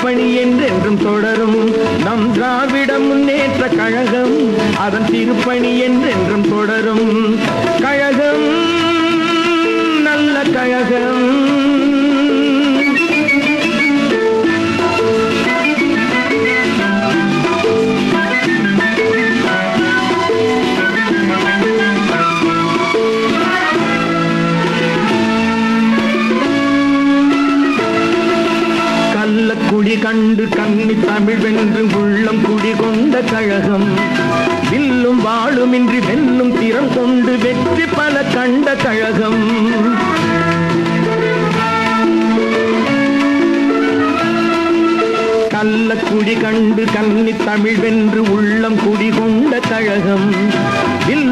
திருப்பணி என்றென்றும் தொடரும். நம் திராவிட முன்னேற்ற கழகம் அதன் திருப்பணி என்றென்றும் தொடரும். கழகம் நல்ல கழகம். குடி கண்டு கன்னி தமிழ் வென்று உள்ளம் குடி கொண்ட கழகம். வில்லும் வாழுமின்றி வெல்லும் திறம் கொண்டு வெற்றி பல கண்ட கழகம். கள்ளக்குடி கண்டு கன்னி தமிழ் வென்று உள்ளம் குடி கொண்ட கழகம்.